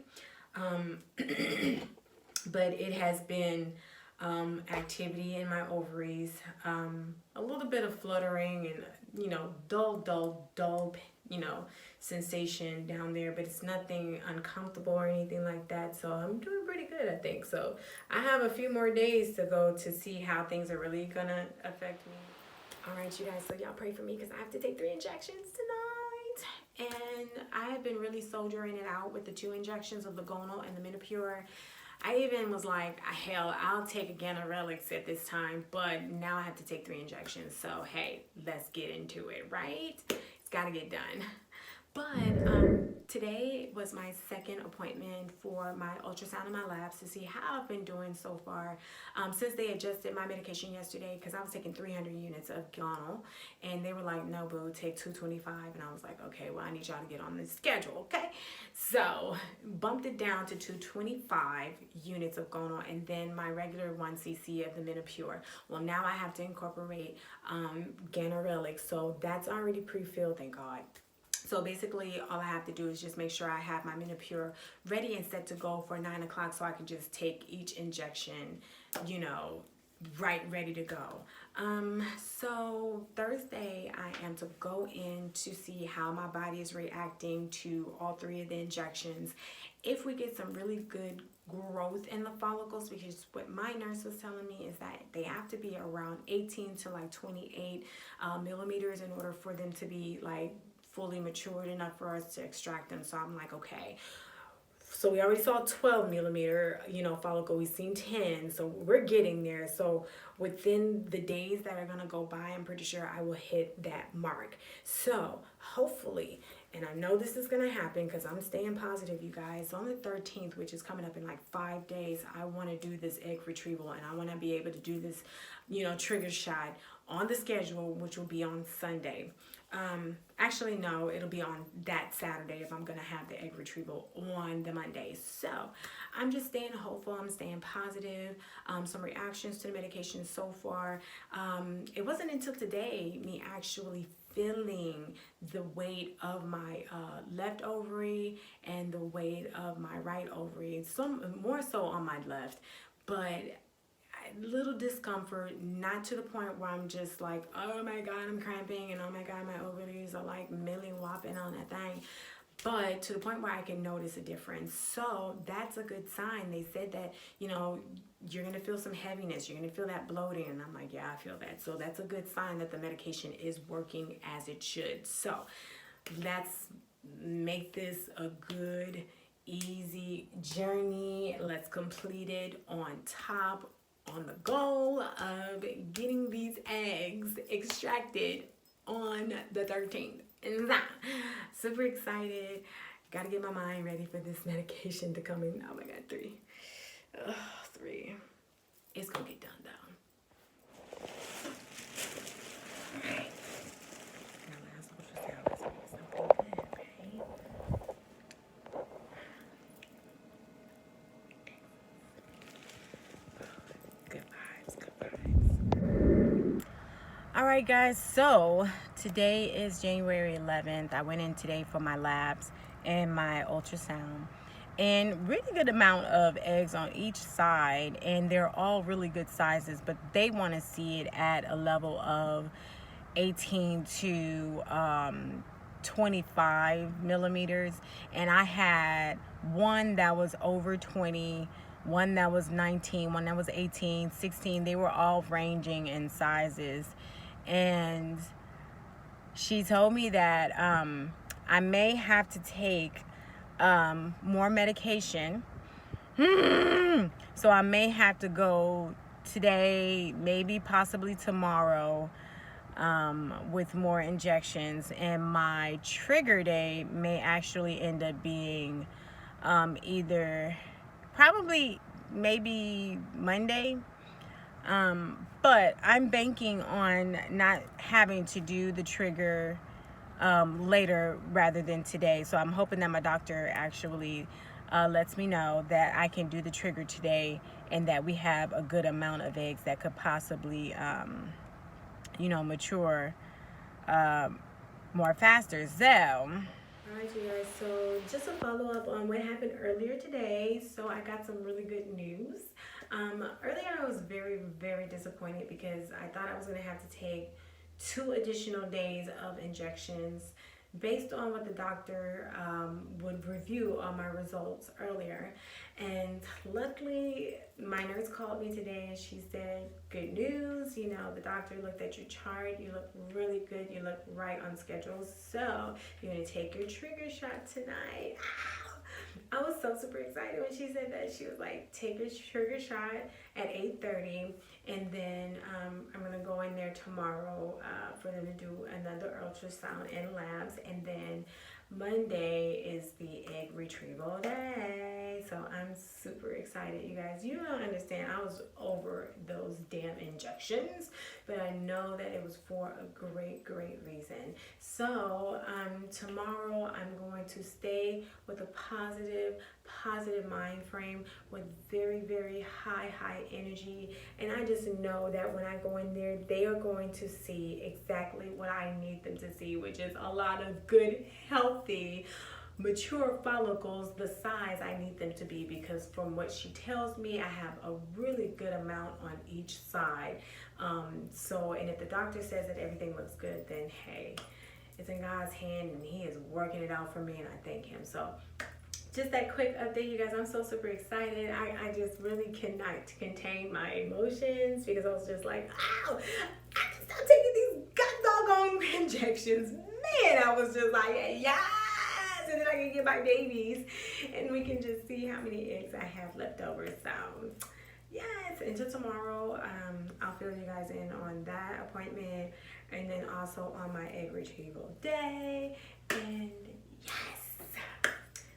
But it has been activity in my ovaries, a little bit of fluttering and, dull, sensation down there, but it's nothing uncomfortable or anything like that. So I'm doing pretty good, I think. So I have a few more days to go to see how things are really gonna affect me. All right, you guys, so y'all pray for me because I have to take 3 injections tonight. And I have been really soldiering it out with the 2 injections of the gonal and the Menopure. I even was like, hell, I'll take a Ganirelix at this time, but now I have to take 3 injections. So, hey, let's get into it, right? It's got to get done. But today was my second appointment for my ultrasound in my labs to see how I've been doing so far since they adjusted my medication yesterday, because I was taking 300 units of gonal, and they were like, no, boo, take 225. And I was like, okay, well, I need y'all to get on this schedule, okay? So bumped it down to 225 units of gonal, and then my regular 1 cc of the Menopure. Well, now I have to incorporate Ganirelix, so that's already pre-filled, thank God. So basically, all I have to do is just make sure I have my Menopure ready and set to go for 9 o'clock, so I can just take each injection, ready to go. So Thursday, I am to go in to see how my body is reacting to all 3 of the injections. If we get some really good growth in the follicles, because what my nurse was telling me is that they have to be around 18 to like 28 millimeters in order for them to be like fully matured enough for us to extract them. So I'm like, okay. So we already saw 12 millimeter, follicle. We've seen 10. So we're getting there. So within the days that are going to go by, I'm pretty sure I will hit that mark. So hopefully, and I know this is going to happen because I'm staying positive, you guys. On the 13th, which is coming up in like 5 days, I want to do this egg retrieval, and I want to be able to do this, trigger shot on the schedule, which will be on Sunday. Actually, no, it'll be on that Saturday if I'm going to have the egg retrieval on the Monday. So I'm just staying hopeful. I'm staying positive. Some reactions to the medication so far. It wasn't until today me actually feeling the weight of my left ovary and the weight of my right ovary. Some more so on my left, but little discomfort, not to the point where I'm just like, oh my God, I'm cramping, and oh my God, my ovaries are like milling whopping on that thing, but to the point where I can notice a difference. So that's a good sign. They said that, you're going to feel some heaviness, you're going to feel that bloating, and I'm like, yeah, I feel that. So that's a good sign that the medication is working as it should. So let's make this a good, easy journey. Let's complete it on top, on the goal of getting these eggs extracted on the 13th. Super excited. Gotta get my mind ready for this medication to come in. Oh my God, 3. 3. It's gonna get done though. All right. Now last ultrasound is gonna be something good, okay? All right, guys, so today is January 11th. I went in today for my labs and my ultrasound, and really good amount of eggs on each side, and they're all really good sizes, but they want to see it at a level of 18 to 25 millimeters, and I had one that was over 20, one that was 19, one that was 18, 16. They were all ranging in sizes. And she told me that I may have to take more medication. So I may have to go today, maybe possibly tomorrow, with more injections. And my trigger day may actually end up being either probably maybe Monday. But I'm banking on not having to do the trigger later rather than today. So I'm hoping that my doctor actually lets me know that I can do the trigger today, and that we have a good amount of eggs that could possibly, mature more faster. So, all right, you guys, so just a follow-up on what happened earlier today. So I got some really good news. Earlier I was very, very disappointed because I thought I was going to have to take 2 additional days of injections based on what the doctor would review on my results earlier. And luckily, my nurse called me today and she said, good news, the doctor looked at your chart, you look really good, you look right on schedule, so you're going to take your trigger shot tonight. I was so super excited when she said that. She was like, take your trigger shot at 8:30, and then I'm going to go in there tomorrow for them to do another ultrasound and labs, and then Monday is the egg retrieval day. So I'm super excited, you guys. You don't understand. I was over those damn injections, but I know that it was for a great, great reason. So tomorrow I'm going to stay with a positive mind frame with very, very high energy. And I just know that when I go in there, they are going to see exactly what I need them to see, which is a lot of good, healthy, mature follicles the size I need them to be, because from what she tells me, I have a really good amount on each side. And if the doctor says that everything looks good, then hey, it's in God's hand and he is working it out for me, and I thank him. So just that quick update, you guys. I'm so super excited. I just really cannot contain my emotions, because I was just like, ow, I can stop taking these god doggone injections. Man, I was just like, yes, so that I can get my babies and we can just see how many eggs I have left over. So yes, until tomorrow, I'll fill you guys in on that appointment and then also on my egg retrieval day. And yes,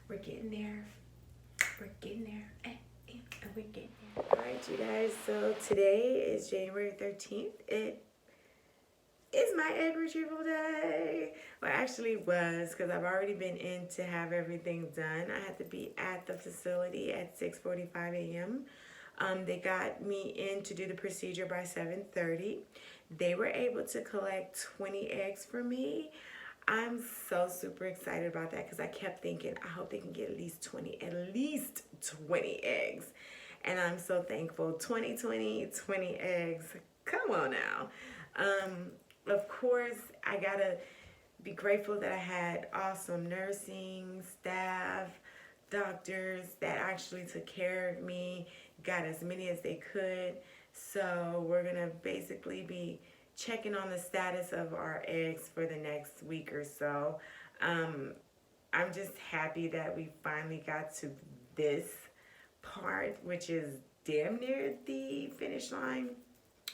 we're getting there. We're getting there. And we're getting there. All right, you guys. So today is January 13th. It is my egg retrieval day. Well, actually was, because I've already been in to have everything done. I had to be at the facility at 6:45 a.m. They got me in to do the procedure by 7:30. They were able to collect 20 eggs for me. I'm so super excited about that because I kept thinking, I hope they can get at least 20 eggs. And I'm so thankful. 20 eggs. Come on now. Of course, I gotta be grateful that I had awesome nursing staff, doctors that actually took care of me, got as many as they could. So we're gonna basically be checking on the status of our eggs for the next week or so. I'm just happy that we finally got to this part, which is damn near the finish line.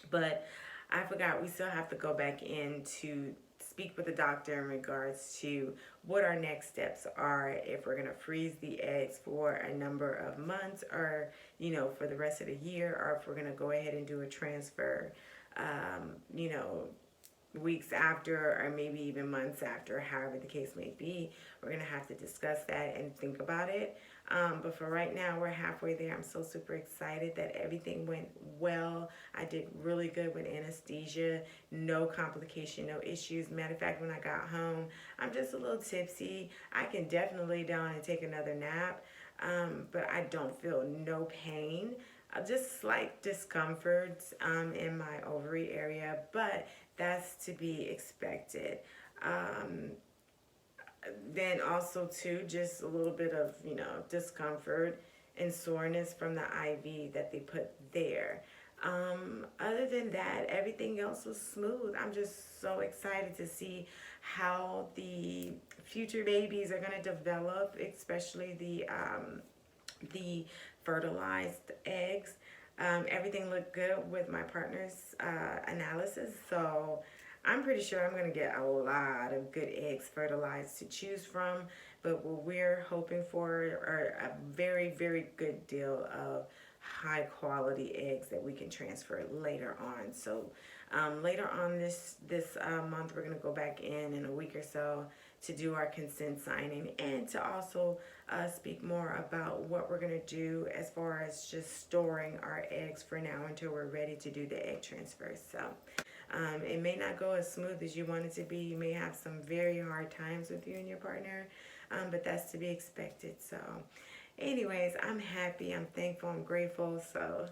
But I forgot we still have to go back in to speak with the doctor in regards to what our next steps are, if we're going to freeze the eggs for a number of months or, you know, for the rest of the year, or if we're going to go ahead and do a transfer, you know, weeks after or maybe even months after, however the case may be. We're going to have to discuss that and think about it. But for right now, we're halfway there. I'm so super excited that everything went well. I did really good with anesthesia. No complication, no issues. Matter of fact, when I got home, I'm just a little tipsy. I can definitely lay down and take another nap, but I don't feel no pain. Just slight discomfort in my ovary area, but that's to be expected. Then also too, just a little bit of, you know, discomfort and soreness from the IV that they put there. Other than that, everything else was smooth. I'm just so excited to see how the future babies are going to develop, especially the fertilized eggs. Everything looked good with my partner's analysis, so I'm pretty sure I'm going to get a lot of good eggs fertilized to choose from. But what we're hoping for are a very, very good deal of high quality eggs that we can transfer later on. So later on this month, we're going to go back in a week or so to do our consent signing and to also speak more about what we're going to do as far as just storing our eggs for now until we're ready to do the egg transfer. So it may not go as smooth as you want it to be. You may have some very hard times with you and your partner, but that's to be expected. So anyways, I'm happy, I'm thankful, I'm grateful. So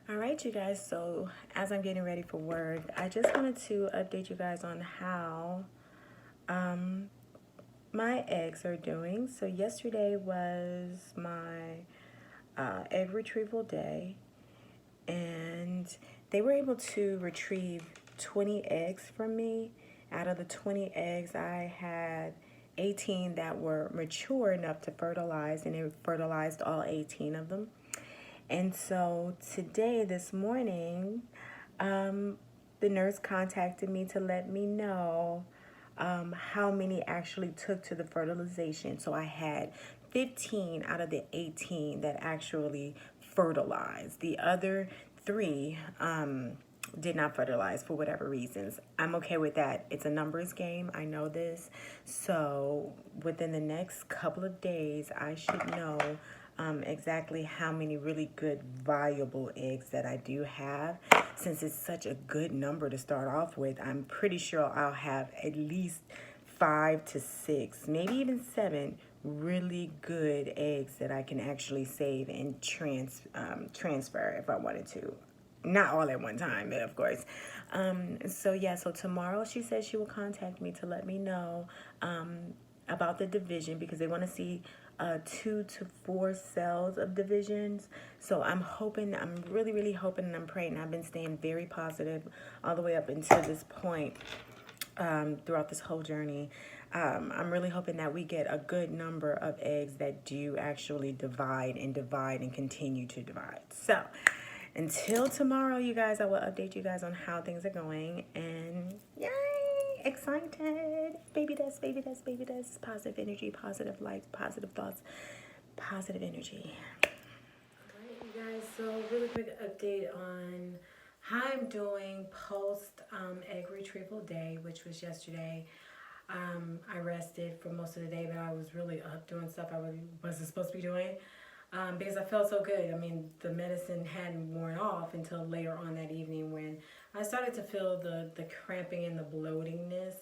all right, you guys, so as I'm getting ready for work, I just wanted to update you guys on how my eggs are doing. So yesterday was my egg retrieval day, and they were able to retrieve 20 eggs from me. Out of the 20 eggs, I had 18 that were mature enough to fertilize, and they fertilized all 18 of them. And so today, this morning, the nurse contacted me to let me know how many actually took to the fertilization. So I had 15 out of the 18 that actually fertilized. The other 3 did not fertilize for whatever reasons. I'm okay with that. It's a numbers game. I know this. So within the next couple of days, I should know exactly how many really good viable eggs that I do have. Since it's such a good number to start off with, I'm pretty sure I'll have at least 5 to 6, maybe even 7 really good eggs that I can actually save and transfer if I wanted to. Not all at one time, but of course. So yeah, so tomorrow she says she will contact me to let me know about the division, because they want to see 2 to 4 cells of divisions. So I'm hoping, I'm really, really hoping, and I'm praying. I've been staying very positive all the way up until this point throughout this whole journey. I'm really hoping that we get a good number of eggs that do actually divide and continue to divide. So until tomorrow, you guys, I will update you guys on how things are going. And yay, excited. Baby dust, baby dust, baby dust. Positive energy, positive light, positive thoughts, positive energy. Alright, you guys, so really quick update on how I'm doing post egg retrieval day, which was yesterday. I rested for most of the day, but I was really up doing stuff I really wasn't supposed to be doing because I felt so good. I mean, the medicine hadn't worn off until later on that evening when I started to feel the cramping and the bloatingness.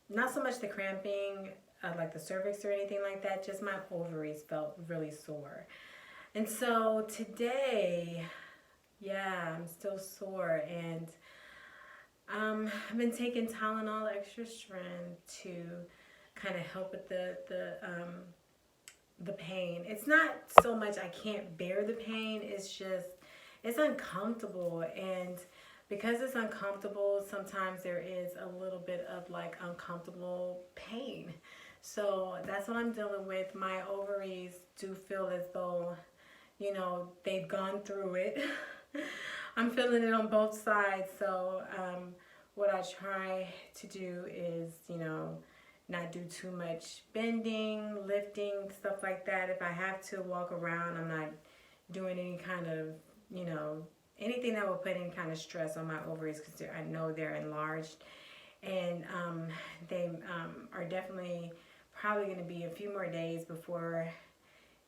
Not so much the cramping, like the cervix or anything like that, just my ovaries felt really sore. And so today, yeah, I'm still sore, and I've been taking Tylenol extra strength to kind of help with the pain. It's not so much I can't bear the pain, it's just it's uncomfortable, and because it's uncomfortable, sometimes there is a little bit of like uncomfortable pain. So that's what I'm dealing with. My ovaries do feel as though, you know, they've gone through it. I'm feeling it on both sides. So what I try to do is, you know, not do too much bending, lifting, stuff like that. If I have to walk around, I'm not doing any kind of, you know, anything that will put any kind of stress on my ovaries because I know they're enlarged. And they are definitely probably going to be a few more days before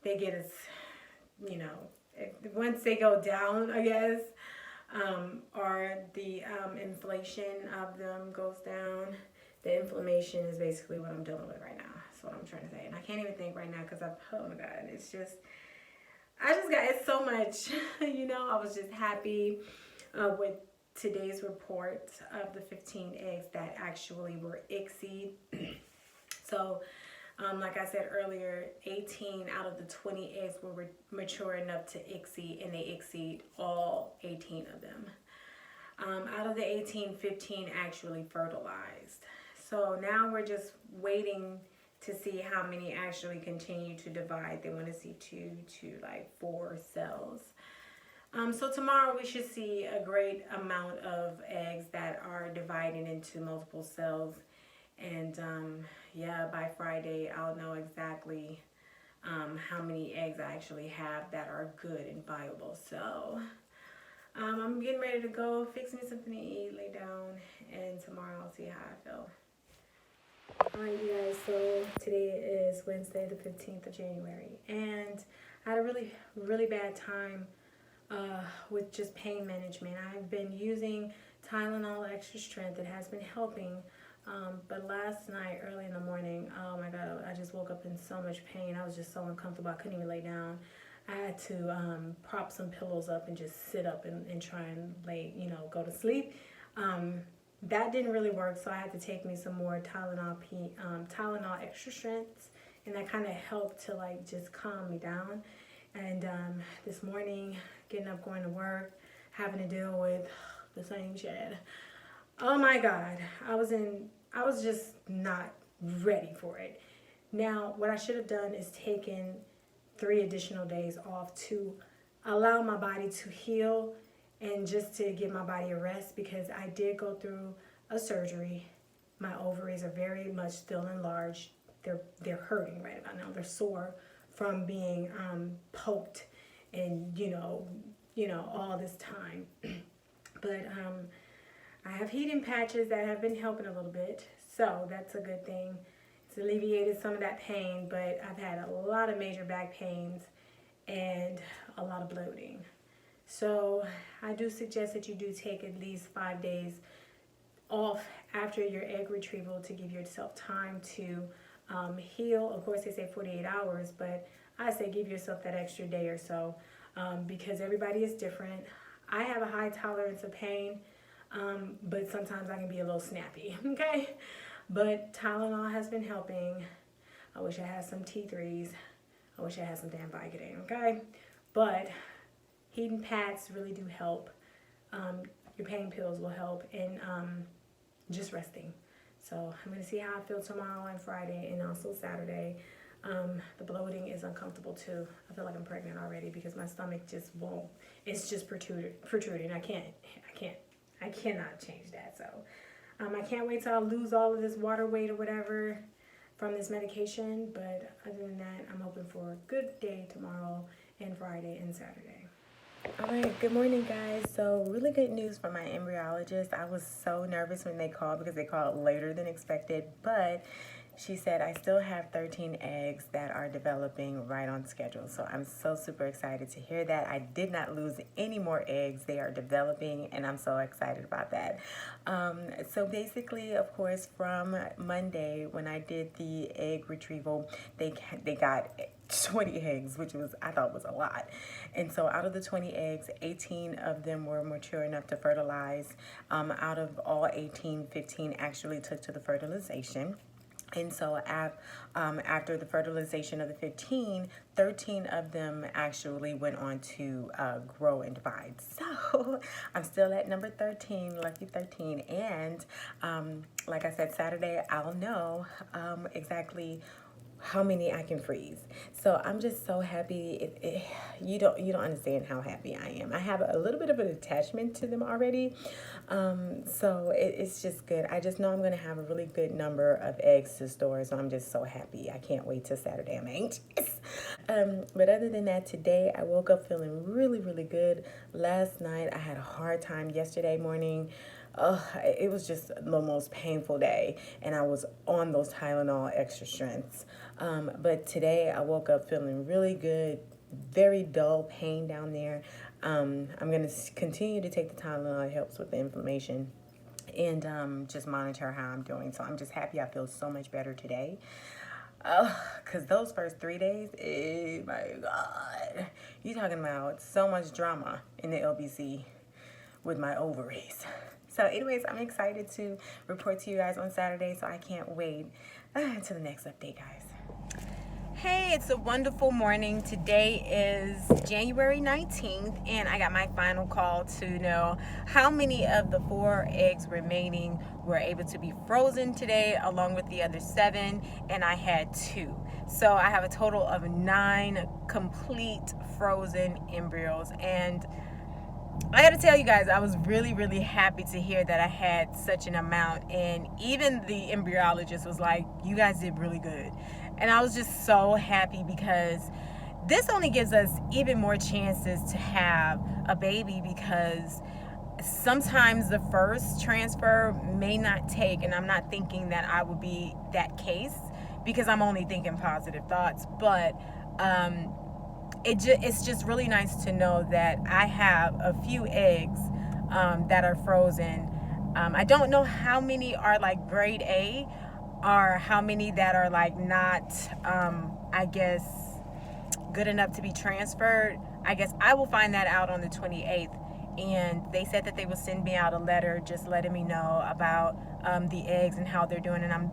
they get as, you know, once they go down, I guess, or the inflation of them goes down. The inflammation is basically what I'm dealing with right now. That's what I'm trying to say. And I can't even think right now because oh my God, it's just, it's so much, you know. I was just happy with today's report of the 15 eggs that actually were ICSI'd. So, like I said earlier, 18 out of the 20 eggs were mature enough to ICSI, and they ICSI'd all 18 of them. Out of the 18, 15 actually fertilized. So now we're just waiting to see how many actually continue to divide. They want to see 2 to like 4 cells. So tomorrow we should see a great amount of eggs that are dividing into multiple cells. And yeah, by Friday I'll know exactly how many eggs I actually have that are good and viable. So I'm getting ready to go fix me something to eat, lay down, and tomorrow I'll see how I feel. Alright, you guys, so today is Wednesday the 15th of January, and I had a really bad time with just pain management. I've been using Tylenol extra strength. It has been helping, but last night early in the morning, oh my God, I just woke up in so much pain. I was just so uncomfortable. I couldn't even lay down. I had to prop some pillows up and just sit up and try and lay, you know, go to sleep. That didn't really work, so I had to take me some more Tylenol extra strength, and that kind of helped to like just calm me down. And this morning, getting up, going to work, having to deal with the same shit. Oh my God, I was just not ready for it. Now, what I should have done is taken 3 additional days off to allow my body to heal and just to give my body a rest, because I did go through a surgery. My ovaries are very much still enlarged. They're hurting right about now. They're sore from being poked and you know all this time. But I have heating patches that have been helping a little bit, so that's a good thing. It's alleviated some of that pain, but I've had a lot of major back pains and a lot of bloating. So I do suggest that you do take at least 5 days off after your egg retrieval to give yourself time to heal. Of course, they say 48 hours, but I say give yourself that extra day or so, because everybody is different. I have a high tolerance of pain, but sometimes I can be a little snappy, okay? But Tylenol has been helping. I wish I had some T3s. I wish I had some damn Vicodin, okay? But heating pads really do help. Your pain pills will help. And just resting. So I'm going to see how I feel tomorrow and Friday and also Saturday. The bloating is uncomfortable too. I feel like I'm pregnant already because my stomach just won't. It's just protruding. I cannot change that. So I can't wait till I lose all of this water weight or whatever from this medication. But other than that, I'm hoping for a good day tomorrow and Friday and Saturday. All right, good morning, guys. So really good news from my embryologist. I was so nervous when they called because they called later than expected, but she said I still have 13 eggs that are developing right on schedule. So I'm so super excited to hear that. I did not lose any more eggs. They are developing, and I'm so excited about that. So basically, of course, from Monday when I did the egg retrieval, they got 20 eggs, which I thought was a lot. And so out of the 20 eggs, 18 of them were mature enough to fertilize. Out of all 18, 15 actually took to the fertilization. And so after the fertilization of the 15, 13 of them actually went on to grow and divide. So I'm still at number 13, lucky 13. And like I said, Saturday, I'll know exactly how many I can freeze. So I'm just so happy. You don't understand how happy I am. I have a little bit of an attachment to them already. So it's just good. I just know I'm going to have a really good number of eggs to store. So I'm just so happy. I can't wait till Saturday. I'm anxious. But other than that, today I woke up feeling really, really good. Last night I had a hard time. Yesterday morning, it was just the most painful day, and I was on those Tylenol extra strengths. But today I woke up feeling really good, very dull pain down there. I'm going to continue to take the Tylenol. It helps with the inflammation, and just monitor how I'm doing. So I'm just happy I feel so much better today. Because those first 3 days, oh my God. You're talking about so much drama in the LBC with my ovaries. So anyways, I'm excited to report to you guys on Saturday, so I can't wait until the next update, guys. Hey, it's a wonderful morning. Today is January 19th, and I got my final call to know how many of the 4 eggs remaining were able to be frozen today, along with the other 7, and I had 2. So I have a total of 9 complete frozen embryos, and I gotta tell you guys, I was really, really happy to hear that I had such an amount, and even the embryologist was like, you guys did really good. And I was just so happy because this only gives us even more chances to have a baby, because sometimes the first transfer may not take, and I'm not thinking that I would be that case because I'm only thinking positive thoughts, but it's just really nice to know that I have a few eggs that are frozen. I don't know how many are like grade A or how many that are like not, I guess, good enough to be transferred. I guess I will find that out on the 28th. And they said that they will send me out a letter just letting me know about the eggs and how they're doing. And I'm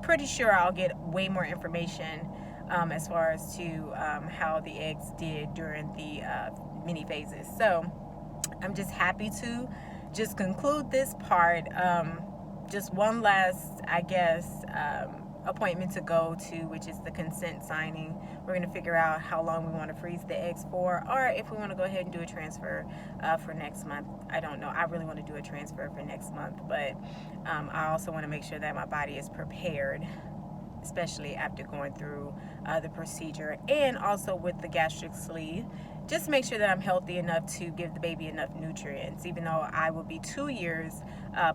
pretty sure I'll get way more information as far as to how the eggs did during the mini phases. So I'm just happy to just conclude this part. Just one last, I guess, appointment to go to, which is the consent signing. We're going to figure out how long we want to freeze the eggs for, or if we want to go ahead and do a transfer for next month. I don't know. I really want to do a transfer for next month, but I also want to make sure that my body is prepared, especially after going through the procedure, and also with the gastric sleeve, just to make sure that I'm healthy enough to give the baby enough nutrients, even though I will be 2 years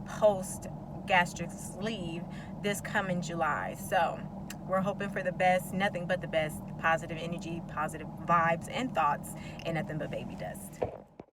post gastric sleeve this coming July. So we're hoping for the best, nothing but the best, positive energy, positive vibes and thoughts, and nothing but baby dust.